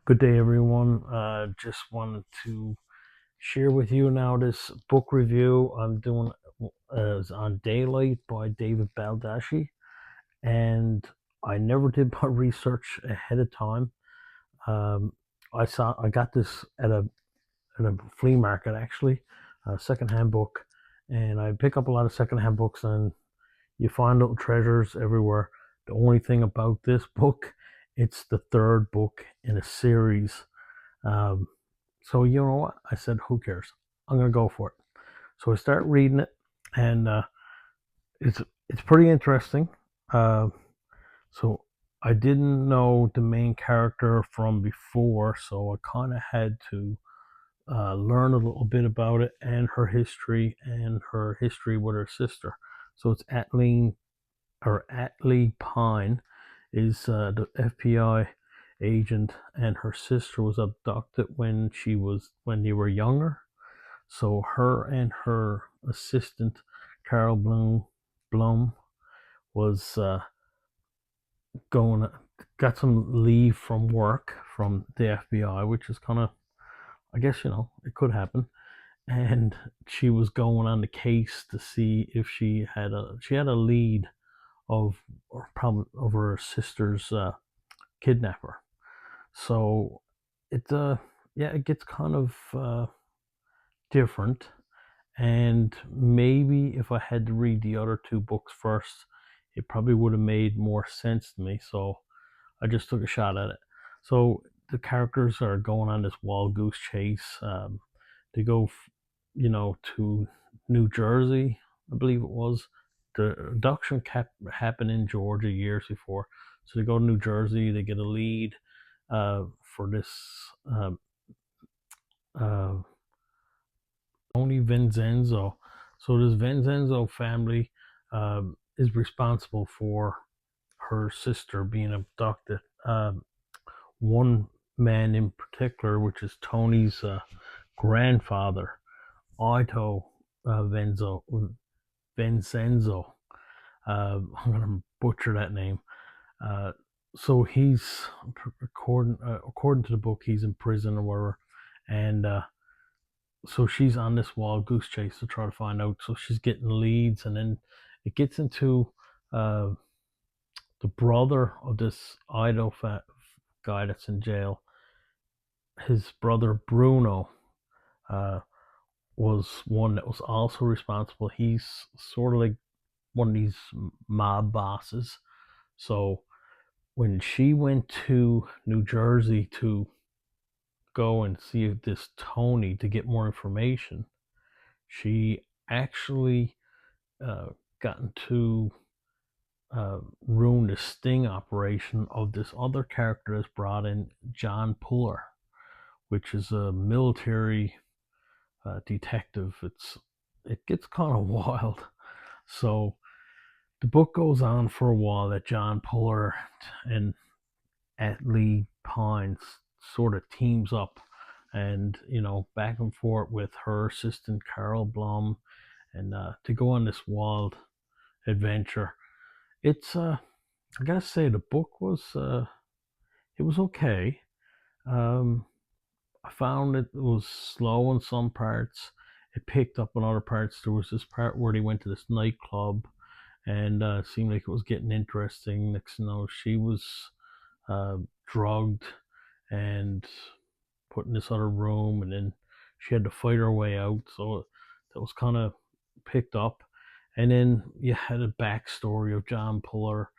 Good day, everyone. Just wanted to share with you now this book review I'm doing is on Daylight by David Baldacci, and I never did my research ahead of time. Um, I got this at a flea market, actually, a secondhand book, and I pick up a lot of secondhand books, and you find little treasures everywhere. The only thing about this book, it's the third book in a series. um, so you know what? I said, who cares? I'm gonna go for it. So I start reading it, and it's it's pretty interesting. Uh, so I didn't know the main character from before, so I kind of had to learn a little bit about it and her history with her sister. So it's Atlee Pine is the FBI agent, and her sister was abducted when they were younger. So her and her assistant Carol Blum was going got some leave from work from the FBI, which is kind of, I guess, it could happen. And she was going on the case to see if she had a lead of or probably of her sister's kidnapper. So it yeah, it gets kind of different. And maybe if I had to read the other two books first, it probably would have made more sense to me. So I just took a shot at it. So the characters are going on this wild goose chase. They go, to New Jersey, I believe it was. The abduction happened in Georgia years before. So they go to New Jersey. They get a lead for this uh, uh, Tony Vincenzo. So this Vincenzo family is responsible for her sister being abducted. One man in particular, which is Tony's grandfather, Ito Vincenzo. I'm gonna butcher that name. Uh, so he's according to the book, he's in prison or whatever, and so she's on this wild goose chase to try to find out. So she's getting leads, and then it gets into uh, the brother of this Ido guy that's in jail. His brother Bruno uh, was one that was also responsible. He's sort of like one of these mob bosses. So when she went to New Jersey to go and see this Tony to get more information, she actually uh, gotten to ruin the sting operation of this other character that's brought in, John Puller, which is a military detective. It gets kind of wild. So the book goes on for a while that John Puller and Atlee Pines sort of teams up, and back and forth with her assistant Carol Blum, and to go on this wild adventure. It's I gotta say, the book was it was okay. Um, I found it was slow in some parts. It picked up in other parts. There was this part where they went to this nightclub, and it seemed like it was getting interesting. Next thing you know, she was uh, drugged and put in this other room, and then she had to fight her way out. So that was kind of picked up. And then you had a backstory of John Puller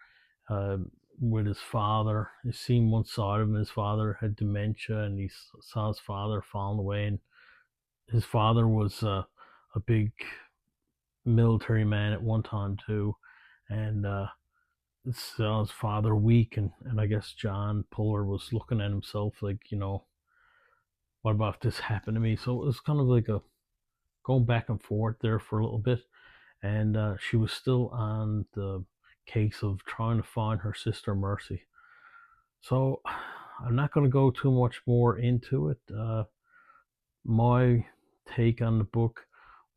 uh, with his father. He seen one side of him. His father had dementia, and he saw his father falling away. And his father was a big military man at one time too, and saw his father weak, and I guess John Puller was looking at himself like, what about if this happened to me? So it was kind of like a going back and forth there for a little bit, and she was still on the case of trying to find her sister Mercy. So I'm not going to go too much more into it. My take on the book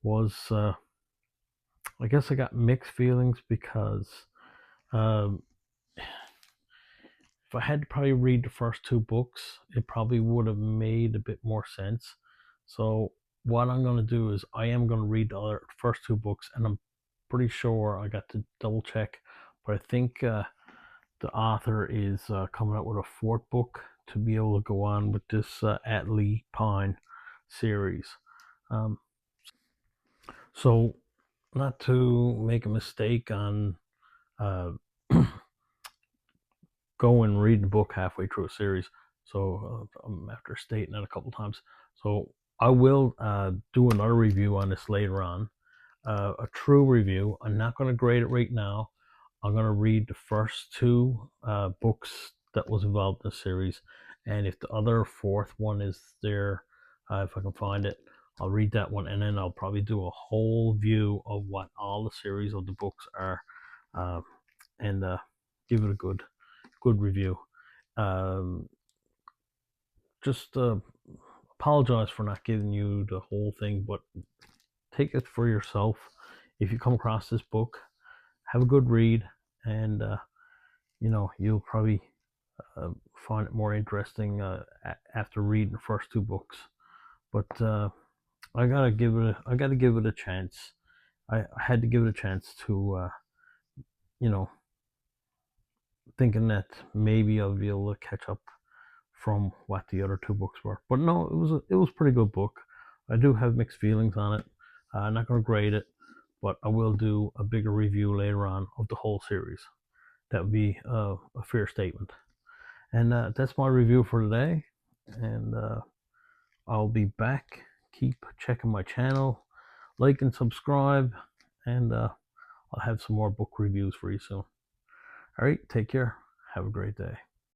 was, I guess I got mixed feelings because um, if I had to probably read the first two books, it probably would have made a bit more sense. So what I'm gonna do is I am gonna read the first two books, and I'm pretty sure I got to double check, but I think the author is coming out with a fourth book to be able to go on with this Atlee Pine series. Um, so not to make a mistake on uh, go and read the book halfway through a series. So after stating that a couple times, so I will do another review on this later on, a true review. I'm not going to grade it right now. I'm going to read the first two books that was involved in the series, and if the other fourth one is there, if I can find it, I'll read that one, and then I'll probably do a whole view of what all the series of the books are, uh, and give it a good review. Um, just apologize for not giving you the whole thing, but take it for yourself. If you come across this book, have a good read, and you'll probably find it more interesting after reading the first two books. But I gotta give it a chance. I had to give it a chance to you know thinking that maybe I'll be able to catch up from what the other two books were. But no, it was a pretty good book. I do have mixed feelings on it. I'm not going to grade it, but I will do a bigger review later on of the whole series. That would be a fair statement. And that's my review for today. And I'll be back. Keep checking my channel, like and subscribe, and I'll have some more book reviews for you soon. All right, take care. Have a great day.